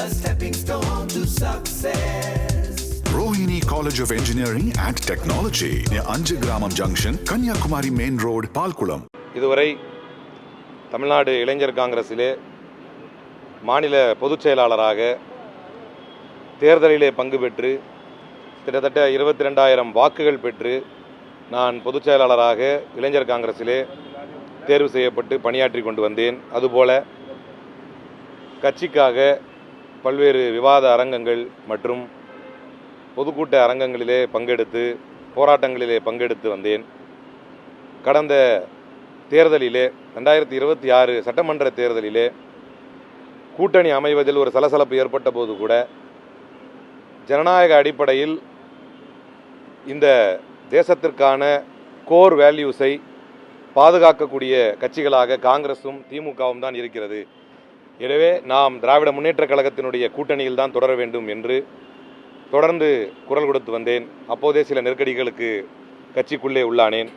stepping stone to success. Rohini College of Engineering and Technology near Anju Gramam Junction, Kanyakumari Main Road, Palkulam. இதுவரை தமிழ்நாடு இளைஞர் காங்கிரஸிலே மாநில பொதுச் செயலாளராக தேர்தலிலே பங்கு பெற்று கிட்டத்தட்ட 22,000 வாக்குகள் பெற்று நான் பொதுச் செயலாளராக இளைஞர் காங்கிரஸிலே தேர்வு செய்யப்பட்டு பணியாற்றி கொண்டு வந்தேன். அதுபோல கட்சிக்காக பல்வேறு விவாத அரங்கங்கள் மற்றும் பொதுக்கூட்ட அரங்கங்களிலே பங்கெடுத்து போராட்டங்களிலே பங்கெடுத்து வந்தேன். கடந்த தேர்தலிலே 2026 சட்டமன்ற தேர்தலிலே கூட்டணி அமைவதில் ஒரு சலசலப்பு ஏற்பட்ட போது கூட ஜனநாயக அடிப்படையில் இந்த தேசத்திற்கான கோர் வேல்யூஸை பாதுகாக்கக்கூடிய கட்சிகளாக காங்கிரஸும் திமுகவும் தான் இருக்கிறது. எனவே நாம் திராவிட முன்னேற்றக் கழகத்தினுடைய கூட்டணியில் தான் தொடர வேண்டும் என்று தொடர்ந்து குரல் கொடுத்து வந்தேன். அப்போதே சில நெருக்கடிகளுக்கு கட்சிக்குள்ளே உள்ளானேன்.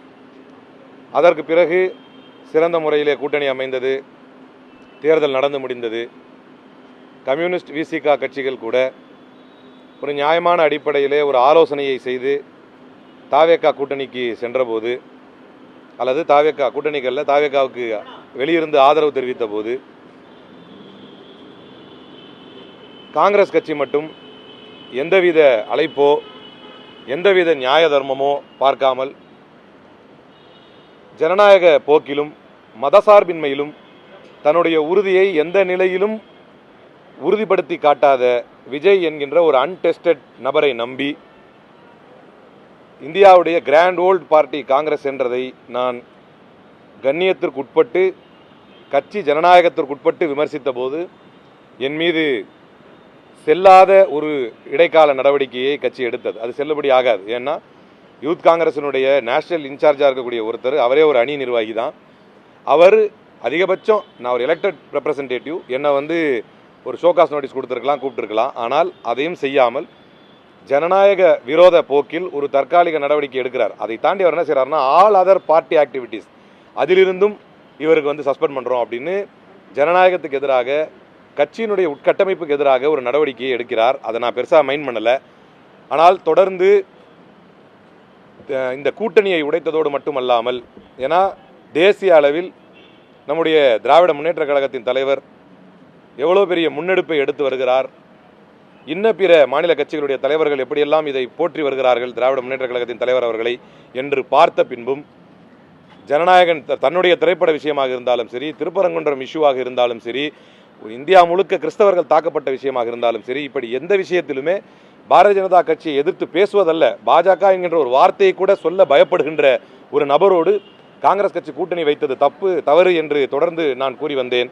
அதற்கு பிறகு சிறந்த முறையிலே கூட்டணி அமைந்தது, தேர்தல் நடந்து முடிந்தது. கம்யூனிஸ்ட் விசிகா கட்சிகள் கூட ஒரு நியாயமான அடிப்படையிலே ஒரு ஆலோசனையை செய்து தாவேகா கூட்டணிக்கு சென்றபோது, அல்லது தாவேகா கூட்டணிகளில் தாவேகாவுக்கு வெளியிருந்து ஆதரவு தெரிவித்த போது, காங்கிரஸ் கட்சி மட்டும் எந்தவித அழைப்போ எந்தவித நியாய தர்மமோ பார்க்காமல் ஜனநாயக போக்கிலும் மதசார்பின்மையிலும் தன்னுடைய உறுதியை எந்த நிலையிலும் உறுதிப்படுத்தி காட்டாத விஜய் என்கின்ற ஒரு அன்டெஸ்டட் நபரை நம்பி இந்தியாவுடைய கிராண்ட் ஓல்ட் பார்ட்டி காங்கிரஸ் என்றதை நான் கண்ணியத்திற்குட்பட்டு கட்சி ஜனநாயகத்திற்குட்பட்டு விமர்சித்த போது என் மீது செல்லாத ஒரு இடைக்கால நடவடிக்கையை கட்சி எடுத்தது. அது செல்லுபடி ஆகாது. ஏன்னா யூத் காங்கிரசினுடைய நேஷனல் இன்சார்ஜாக இருக்கக்கூடிய ஒருத்தர், அவரே ஒரு அணி நிர்வாகி தான். அவர் அதிகபட்சம் நான் ஒரு எலெக்டட் ரெப்ரசன்டேட்டிவ், என்னை ஒரு ஷோகாஸ் நோட்டீஸ் கொடுத்துருக்கலாம், கூப்பிட்டுருக்கலாம். ஆனால் அதையும் செய்யாமல் ஜனநாயக விரோத போக்கில் ஒரு தற்காலிக நடவடிக்கை எடுக்கிறார். அதை தாண்டி அவர் என்ன செய்கிறாருன்னா, ஆல் அதர் பார்ட்டி ஆக்டிவிட்டீஸ் அதிலிருந்தும் இவருக்கு சஸ்பெண்ட் பண்ணுறோம் அப்படின்னு ஜனநாயகத்துக்கு எதிராக கட்சியினுடைய உட்கட்டமைப்புக்கு எதிராக ஒரு நடவடிக்கையை எடுக்கிறார். அதை நான் பெருசாக மைண்ட் பண்ணலை. ஆனால் தொடர்ந்து இந்த கூட்டணியை உடைத்ததோடு மட்டுமல்லாமல், ஏன்னா தேசிய அளவில் நம்முடைய திராவிட முன்னேற்ற கழகத்தின் தலைவர் எவ்வளோ பெரிய முன்னெடுப்பை எடுத்து வருகிறார், இன்ன பிற மாநில கட்சிகளுடைய தலைவர்கள் எப்படியெல்லாம் இதை போற்றி வருகிறார்கள் திராவிட முன்னேற்ற கழகத்தின் தலைவர் அவர்களை என்று பார்த்த பின்பும், ஜனநாயகன் தன்னுடைய திரைப்பட விஷயமாக இருந்தாலும் சரி, திருப்பரங்குன்றம் இஷ்யூவாக இருந்தாலும் சரி, இந்தியா முழுக்க கிறிஸ்தவர்கள் தாக்கப்பட்ட விஷயமாக இருந்தாலும் சரி, இப்படி எந்த விஷயத்திலுமே பாரதிய ஜனதா கட்சியை எதிர்த்து பேசுவதல்ல, பாஜக என்கின்ற ஒரு வார்த்தையை கூட சொல்ல பயப்படுகின்ற ஒரு நபரோடு காங்கிரஸ் கட்சி கூட்டணி வைத்தது தவறு என்று தொடர்ந்து நான் கூறி வந்தேன்.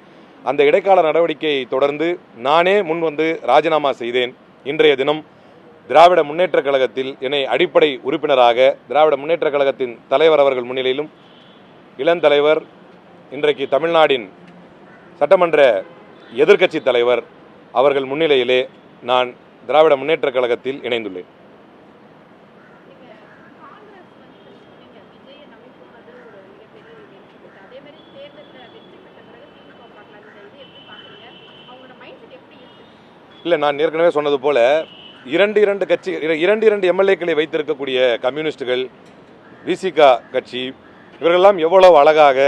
அந்த இடைக்கால நடவடிக்கையை தொடர்ந்து நானே முன்வந்து ராஜினாமா செய்தேன். இன்றைய தினம் திராவிட முன்னேற்ற கழகத்தில் என்னை அடிப்படை உறுப்பினராக திராவிட முன்னேற்ற கழகத்தின் தலைவர் அவர்கள் முன்னிலையிலும், இளந்தலைவர் இன்றைக்கு தமிழ்நாட்டின் சட்டமன்ற எதிர்க்கட்சி தலைவர் அவர்கள் முன்னிலையிலே நான் திராவிட முன்னேற்ற கழகத்தில் இணைந்துள்ளேன். இல்லை, நான் ஏற்கனவே சொன்னது போல இரண்டு எம்எல்ஏக்களை வைத்திருக்கக்கூடிய கம்யூனிஸ்டுகள், விசிகா கட்சி, இவர்களெல்லாம் எவ்வளவு அழகாக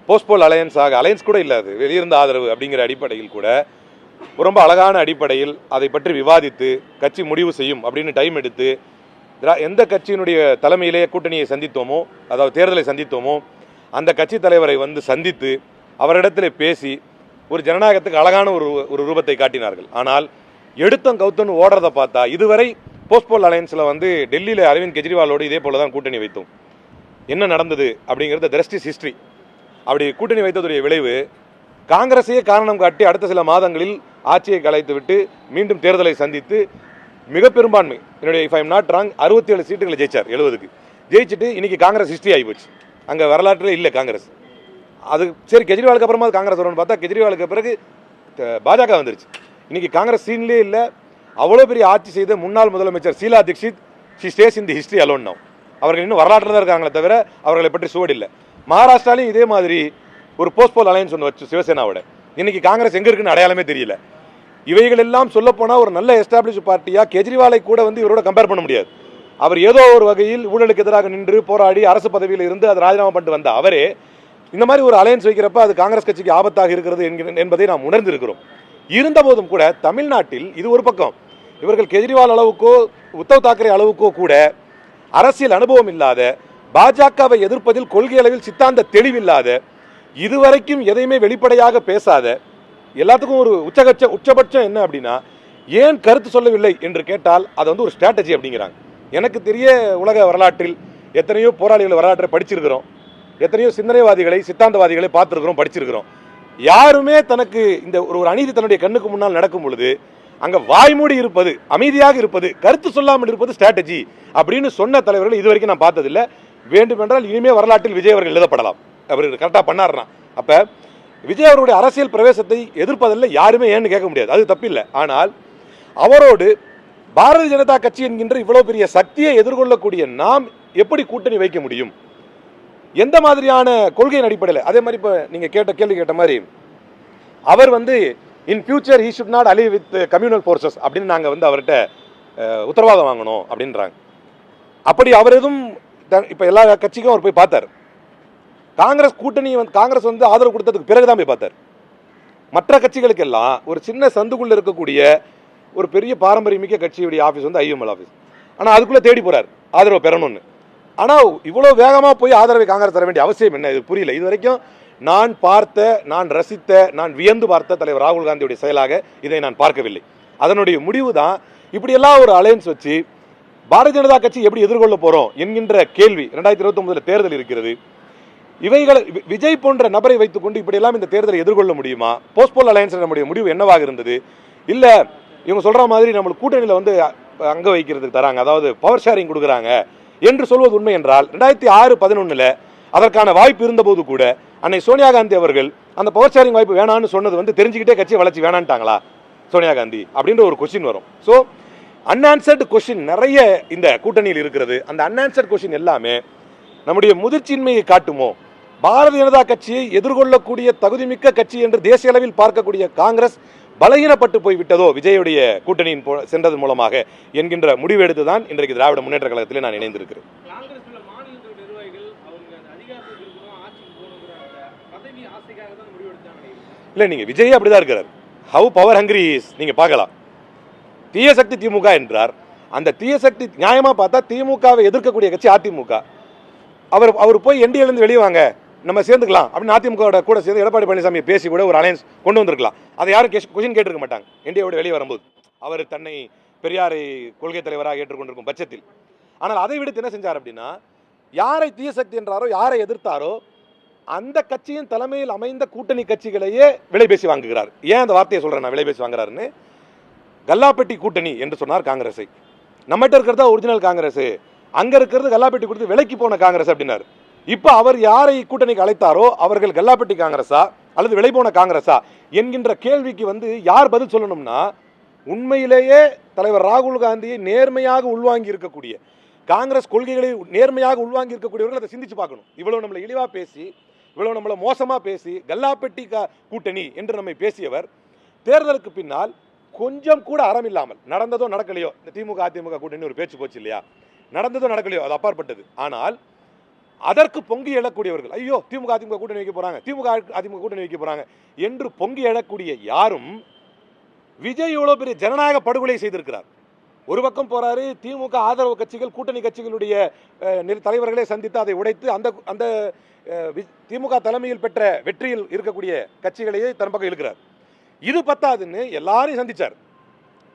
போஸ்ட்போல் அலையன்ஸ் கூட இல்லாது வெளியிருந்த ஆதரவு அப்படிங்கிற அடிப்படையில் கூட ரொம்ப அழகான அடிப்படையில் அதை பற்றி விவாதித்து கட்சி முடிவு செய்யும் அப்படின்னு டைம் எடுத்து எந்த கட்சியினுடைய தலைமையிலே கூட்டணியை சந்தித்தோமோ, அதாவது தேர்தலை சந்தித்தோமோ, அந்த கட்சி தலைவரை சந்தித்து அவரிடத்தில் பேசி ஒரு ஜனநாயகத்துக்கு அழகான ஒரு ரூபத்தை காட்டினார்கள். ஆனால் எடுத்தம் கவுத்தன்னு ஓடுறதை பார்த்தா, இதுவரை போஸ்ட்போல் அலையன்ஸில் டெல்லியில் அரவிந்த் கெஜ்ரிவாலோடு இதே போல தான் கூட்டணி வைத்தோம். என்ன நடந்தது அப்படிங்கிறது தி ரெஸ்ட் இஸ் ஹிஸ்டரி. அப்படி கூட்டணி வைத்ததுடைய விளைவு காங்கிரஸையே காரணம் காட்டி அடுத்த சில மாதங்களில் ஆட்சியை கலைத்து விட்டு மீண்டும் தேர்தலை சந்தித்து மிக பெரும்பான்மை, என்னுடைய if I am not wrong 67 சீட்டுகளை ஜெயிச்சார். 70க்கு ஜெயிச்சுட்டு இன்னைக்கு காங்கிரஸ் ஹிஸ்டரி ஆகிப்போச்சு. அங்கே வரலாற்றில் இல்லை காங்கிரஸ். அது சரி, கெஜ்ரிவாலுக்கு அப்புறமா காங்கிரஸ் வரும்னு பார்த்தா கெஜ்ரிவாலுக்கு பிறகு பாஜக வந்துருச்சு. இன்னைக்கு காங்கிரஸ் சீன்லேயே இல்லை. அவ்வளோ பெரிய ஆட்சி செய்த முன்னாள் முதலமைச்சர் Sheila Dikshit, she stays in the history alone now. அவர்கள் இன்னும் வரலாற்றில் தான் இருக்காங்களே தவிர அவர்களை பற்றி சுவடில்லை. மகாராஷ்டிராலையும் இதே மாதிரி ஒரு போஸ்ட்போல் அலையன்ஸ் ஒன்று வச்சு சிவசேனாவோட, இன்னைக்கு காங்கிரஸ் எங்கே இருக்குன்னு அடையாளமே தெரியல. இவைகள் எல்லாம் சொல்லப்போனால் ஒரு நல்ல எஸ்டாப்ளிஷ் பார்ட்டியா கெஜ்ரிவாலை கூட வந்து இவரோட கம்பேர் பண்ண முடியாது. அவர் ஏதோ ஒரு வகையில் ஊழலுக்கு எதிராக நின்று போராடி அரசு பதவியில் இருந்து அதை ராஜினாமா பண்ணிட்டு வந்த அவரே இந்த மாதிரி ஒரு அலையன்ஸ் வைக்கிறப்ப அது காங்கிரஸ் கட்சிக்கு ஆபத்தாக இருக்கிறது என்பதை நாம் உணர்ந்திருக்கிறோம். இருந்தபோதும் கூட தமிழ்நாட்டில் இது ஒரு பக்கம், இவர்கள் கெஜ்ரிவால் அளவுக்கோ உத்தவ் தாக்கரே அளவுக்கோ கூட அரசியல் அனுபவம் இல்லாத, பாஜகவை எதிர்ப்பதில் கொள்கை அளவில் சித்தாந்த தெளிவில்லாத, இதுவரைக்கும் எதையுமே வெளிப்படையாக பேசாத, எல்லாத்துக்கும் ஒரு உச்சபட்சம் என்ன அப்படின்னா ஏன் கருத்து சொல்லவில்லை என்று கேட்டால் அது வந்து ஒரு ஸ்ட்ராட்டஜி அப்படிங்கிறாங்க. எனக்கு தெரிய உலக வரலாற்றில் எத்தனையோ போராளிகள் வரலாற்றை படிச்சிருக்கிறோம், எத்தனையோ சிந்தனைவாதிகளை சித்தாந்தவாதிகளை பார்த்துருக்கிறோம், படிச்சிருக்கிறோம். யாருமே தனக்கு இந்த ஒரு அநீதி தன்னுடைய கண்ணுக்கு முன்னால் நடக்கும் பொழுது அங்க வாய்மூடி இருப்பது, அமைதியாக இருப்பது, கருத்து சொல்லாமல் இருப்பது ஸ்ட்ராட்டஜி அப்படின்னு சொன்ன தலைவர்கள் இதுவரைக்கும் நான் பார்த்ததில்லை. வேண்டுமென்றால் இனிமே வரலாற்றில் விஜய் அவர்கள் எழுதப்படலாம், அவர் கரெக்டாக பண்ணாருன்னா. அப்ப விஜய் அவருடைய அரசியல் பிரவேசத்தை எதிர்ப்பதில்லை யாருமே, ஏன்னு கேட்க முடியாது, அது தப்பில்லை. ஆனால் அவரோடு பாரதிய ஜனதா கட்சி என்கின்ற இவ்வளவு பெரிய சக்தியை எதிர்கொள்ளக்கூடிய நாம் எப்படி கூட்டணி வைக்க முடியும்? எந்த மாதிரியான கொள்கையின் அடிப்படையில்? அதே மாதிரி இப்போ நீங்க கேள்வி கேட்ட மாதிரி அவர் வந்து in future he should not alive with communal forces அப்படின்னு நாங்கள் வந்து அவர்கிட்ட உத்தரவாதம் வாங்கணும் அப்படின்றாங்க. அப்படி அவர் எதுவும் இப்போ எல்லா கட்சிக்கும் அவர் போய் பார்த்தார். காங்கிரஸ் கூட்டணி காங்கிரஸ் வந்து ஆதரவு கொடுத்ததுக்கு பிறகுதான் போய் பார்த்தார். மற்ற கட்சிகளுக்கெல்லாம் ஒரு சின்ன சந்துக்குள்ள இருக்கக்கூடிய ஒரு பெரிய பாரம்பரியமிக்க கட்சியுடைய ஆஃபீஸ் வந்து ஐஎம்எல் ஆஃபீஸ். ஆனால் அதுக்குள்ளே தேடி போறார் ஆதரவு பெறணும்னு. ஆனால் இவ்வளோ வேகமாக போய் ஆதரவை காங்கிரஸ் தர வேண்டிய அவசியம் என்ன? இது புரியல. இது வரைக்கும் நான் பார்த்த, நான் ரசித்த, நான் வியந்து பார்த்த தலைவர் ராகுல் காந்தியுடைய செயலாக இதை நான் பார்க்கவில்லை. அதனுடைய முடிவு தான் இப்படியெல்லாம் ஒரு அலையன்ஸ் வச்சு பாரதிய ஜனதா கட்சி எப்படி எதிர்கொள்ள போறோம் என்கின்ற கேள்வி 2029 தேர்தல் இருக்கிறது. இவைகளை விஜய் போன்ற நபரை வைத்துக் கொண்டு இப்படியெல்லாம் இந்த தேர்தலை எதிர்கொள்ள முடியுமா? போஸ்ட்போல் அலையன்ஸ் நம்முடைய முடிவு என்னவாக இருந்தது? இல்ல இவங்க சொல்ற மாதிரி நம்மளுக்கு கூட்டணியில வந்து அங்க வைக்கிறதுக்கு தராங்க, அதாவது பவர் ஷேரிங் கொடுக்குறாங்க என்று சொல்வது உண்மை என்றால் 2006-11 அதற்கான வாய்ப்பு இருந்தபோது கூட அன்னை சோனியா காந்தி அவர்கள் அந்த பவர் ஷேரிங் வாய்ப்பு வேணான்னு சொன்னது வந்து தெரிஞ்சுக்கிட்டே கட்சியை வளர்ச்சி வேணான்ட்டாங்களா சோனியா காந்தி அப்படின்ற ஒரு கொஸ்டின் வரும். ஸோ அன்ஆன்சர்டு கொஸ்டின் நிறைய இந்த கூட்டணியில் இருக்கிறது. அந்த அன்ஆன்சர்டு கொஸ்டின் எல்லாமே நம்முடைய முதிர்ச்சியின்மையை காட்டுமோ? பாரதிய ஜனதா கட்சியை எதிர்கொள்ளக்கூடிய தகுதிமிக்க கட்சி என்று தேசிய அளவில் பார்க்கக்கூடிய காங்கிரஸ் பலகீனப்பட்டு போய்விட்டதோ விஜயுடைய கூட்டணியின் சென்றதன் மூலமாக என்கின்ற முடிவு எடுத்துதான் இன்றைக்கு திராவிட முன்னேற்ற கழகத்திலே நான் இணைந்திருக்கிறேன். இல்ல, நீங்க விஜய் அப்படிதான் இருக்கிறார். ஹவு பவர் ஹங்கிரி இஸ் நீங்க பார்க்கலாம். தீய சக்தி திமுக என்றார். அந்த தீய சக்தி நியாயமா பார்த்தா திமுகவை எதிர்க்கக்கூடிய கட்சி அதிமுக. அவர் போய் என்டிஏல இருந்து வெளியே வாங்க, நம்ம சேர்ந்துக்கலாம் அப்படின்னு அதிமுக கூட சேர்ந்து எடப்பாடி பழனிசாமி பேசி கூட ஒரு அலையன்ஸ் கொண்டு வந்திருக்கலாம். அதை யாரும் கொஸ்டின் கேட்டிருக்க மாட்டாங்க. என்டிஏவோட வெளியே வரும்போது அவர் தன்னை பெரியாரை கொள்கை தலைவராக ஏற்றுக்கொண்டிருக்கும் பட்சத்தில். ஆனால் அதை விடுத்து என்ன செஞ்சார் அப்படின்னா, யாரை தீய சக்தி என்றாரோ, யாரை எதிர்த்தாரோ அந்த கட்சியின் தலைமையில் அமைந்த கூட்டணி கட்சிகளையே விலை பேசி வாங்குகிறார். ஏன் அந்த வார்த்தையை சொல்றேன் நான், விலை பேசி வாங்குறாருன்னு? கல்லாப்பெட்டி கூட்டணி என்று சொன்னார் காங்கிரஸை. நம்மகிட்ட இருக்கிறதா ஒரிஜினல் காங்கிரஸ், அங்க இருக்கிறது கல்லாப்பெட்டி கொடுத்து விலைக்கு போன காங்கிரஸ் அப்படின்னாரு. இப்ப அவர் யாரை கூட்டணிக்கு அழைத்தாரோ அவர்கள் கல்லாப்பெட்டி காங்கிரஸா அல்லது விலை போன காங்கிரஸா என்கின்ற கேள்விக்கு வந்து யார் பதில் சொல்லணும்னா, உண்மையிலேயே தலைவர் ராகுல் காந்தியை நேர்மையாக உள்வாங்கி இருக்கக்கூடிய, காங்கிரஸ் கொள்கைகளை நேர்மையாக உள்வாங்கி இருக்கக்கூடியவர்கள் அதை சிந்திச்சு பார்க்கணும். இவ்வளவு நம்மளை இழிவா பேசி, இவ்வளவு நம்மளை மோசமா பேசி, கல்லாப்பெட்டி கூட்டணி என்று நம்மை பேசியவர் தேர்தலுக்கு பின்னால் கொஞ்சம் கூட அறம் இல்லாமல், நடந்ததோ நடக்கலையோ, இந்த திமுக அதிமுக கூட்டணி ஒரு பேச்சு போச்சு இல்லையா, நடந்ததோ நடக்கலையோ அது அப்பாற்பட்டது. ஆனால் அதற்கு பொங்கி எழக்கூடியவர்கள், ஐயோ திமுக அதிமுக கூட்டணி வைக்க போறாங்க, திமுக அதிமுக கூட்டணி வைக்க போறாங்க என்று பொங்கி எழக்கூடிய யாரும் விஜய் எவ்வளவு பெரிய ஜனநாயக படுகொலை செய்திருக்கிறார். ஒரு பக்கம் போறாரு, திமுக ஆதரவு கட்சிகள் கூட்டணி கட்சிகளுடைய தலைவர்களே சந்தித்து அதை உடைத்து அந்த திமுக தலைமையில் பெற்ற வெற்றியில் இருக்கக்கூடிய கட்சிகளையே தன் பக்கம் இழுக்கிறார். இது பத்தாதுன்னு எல்லாரையும் சந்திச்சார்.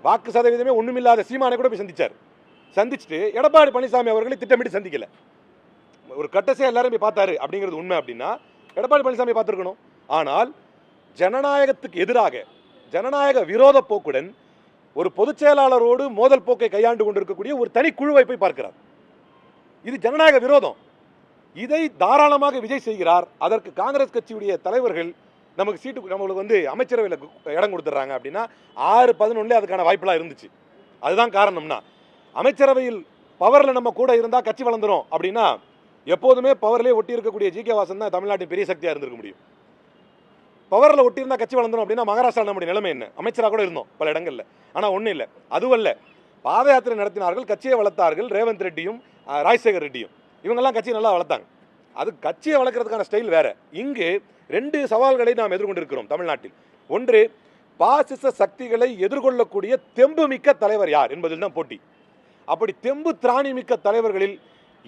வாக்கு சதவீதமே ஒண்ணுமில்லாத சீமானை கூட போய் சந்திச்சார். சந்திச்சுட்டு எடப்பாடி பழனிசாமி அவர்களை திட்டமிட்டு சந்திக்கல. ஒரு கட்டசே எல்லாரும் போய் பார்த்தாரு அப்படிங்கிறது உண்மை அப்படின்னா எடப்பாடி பழனிசாமி பார்த்திருக்கணும். ஆனால் ஜனநாயகத்துக்கு எதிராக, ஜனநாயக விரோத போக்குடன் ஒரு பொதுச் செயலாளரோடு மோதல் போக்கை கையாண்டு கொண்டிருக்கக்கூடிய ஒரு தனி குழுவை போய் பார்க்கிறார். இது ஜனநாயக விரோதம். இதை தாராளமாக விஜய் செய்கிறார். அதற்கு காங்கிரஸ் கட்சியுடைய தலைவர்கள் நமக்கு சீட்டு, நம்மளுக்கு வந்து அமைச்சரவையில் இடம் கொடுத்துட்றாங்க அப்படின்னா 6-11 அதுக்கான வாய்ப்பெல்லாம் இருந்துச்சு. அதுதான் காரணம்னா, அமைச்சரவையில் பவரில் நம்ம கூட இருந்தால் கட்சி வளர்ந்துரும் அப்படின்னா எப்போதுமே பவர்லேயே ஒட்டி இருக்கக்கூடிய ஜி கே வாசன் தான் தமிழ்நாட்டின் பெரிய சக்தியாக இருந்திருக்க முடியும். பவரில் ஒட்டியிருந்தா கட்சி வளர்ந்தோம் அப்படின்னா மகாராஷ்டிரா நம்முடைய நிலைமை என்ன? அமைச்சராக கூட இருந்தோம் பல இடங்களில். ஆனால் ஒன்றும் இல்லை. அதுவல்ல, பாத யாத்திரை நடத்தினார்கள், கட்சியை வளர்த்தார்கள். ரேவந்த் ரெட்டியும் ராஜசேகர் ரெட்டியும் இவங்கெல்லாம் கட்சியை நல்லா வளர்த்தாங்க. அது கட்சியை வளர்க்கறதுக்கான ஸ்டைல் வேற. இங்கு 2 சவால்களை நாம் எதிர்கொண்டிருக்கிறோம் தமிழ்நாட்டில். ஒன்று, பாசிச சக்திகளை எதிர்கொள்ளக்கூடிய தெம்புமிக்க தலைவர் யார் என்பதில் தான் போட்டி. அப்படி தெம்பு திராணி மிக்க தலைவர்களில்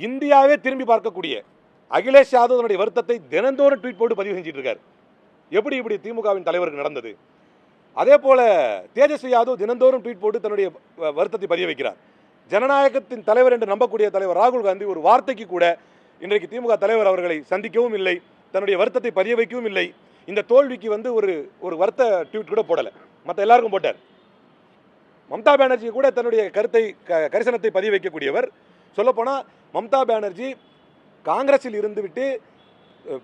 இந்தியாவே திரும்பி பார்க்கக்கூடிய அகிலேஷ் யாதவ் தன்னுடைய வருத்தத்தை தினந்தோறும் ட்வீட் போட்டு பதிவு செஞ்சுட்டு இருக்காரு. எப்படி இப்படி திமுகவின் தலைவருக்கு நடந்தது? அதே போல தேஜஸ்வி யாதவ் தினந்தோறும் ட்வீட் போட்டு தன்னுடைய வருத்தத்தை பதிய வைக்கிறார். ஜனநாயகத்தின் தலைவர் என்று நம்பக்கூடிய தலைவர் ராகுல் காந்தி ஒரு வார்த்தைக்கு கூட இன்றைக்கு திமுக தலைவர் அவர்களை சந்திக்கவும் இல்லை, தன்னுடைய வருத்தத்தை பதிய வைக்கவும் இல்லை. இந்த தோல்விக்கு ஒரு வருத்த ட்வீட் கூட போடலை, மற்ற எல்லாருக்கும் போட்டார். மம்தா பானர்ஜி கூட தன்னுடைய கரிசனத்தை பதிய வைக்கக்கூடியவர். சொல்லப்போனால் மம்தா பானர்ஜி காங்கிரஸில் இருந்துவிட்டு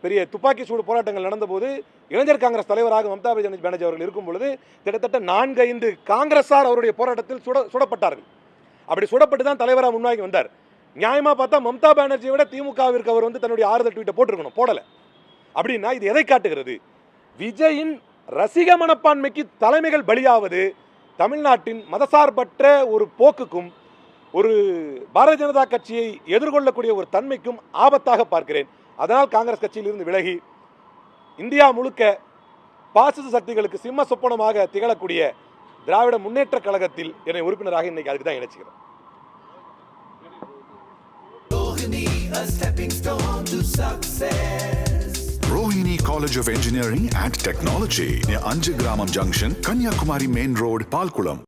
பெரிய துப்பாக்கி சூடு போராட்டங்கள் நடந்தபோது இளைஞர் காங்கிரஸ் தலைவராக மம்தா பானர்ஜி அவர்கள் இருக்கும் பொழுது கிட்டத்தட்ட 4-5 காங்கிரஸார் அவருடைய போராட்டத்தில் சுடப்பட்டார்கள். அப்படி சுடப்பட்டு தான் தலைவராக முன்னாடி வந்தார். நியாயமாக பார்த்தா மம்தா பானர்ஜியை விட திமுகவிற்கு அவர் தன்னுடைய ஆறுதல் ட்வீட்டை போட்டிருக்கணும், போடலை. அப்படின்னா இது எதை காட்டுகிறது? விஜயின் ரசிக மனப்பான்மைக்கு தலைமைகள் பலியாவது தமிழ்நாட்டின் மதசார்பற்ற ஒரு போக்குக்கும் ஒரு பாரதிய ஜனதா கட்சியை எதிர்கொள்ளக்கூடிய ஒரு தன்மைக்கும் ஆபத்தாக பார்க்கிறேன். அதனால் காங்கிரஸ் கட்சியில் இருந்து விலகி இந்தியா முழுக்க பாசிச சக்திகளுக்கு சிம்ம சொப்பனமாக திகழக்கூடிய திராவிட முன்னேற்ற கழகத்தில் என்னை உறுப்பினராக இன்னைக்கு அதுக்கு தான் இணைச்சுக்கிறேன். Rohini College of Engineering and Technology near Anjagramam Junction, Kanyakumari Main Road, Palkulam.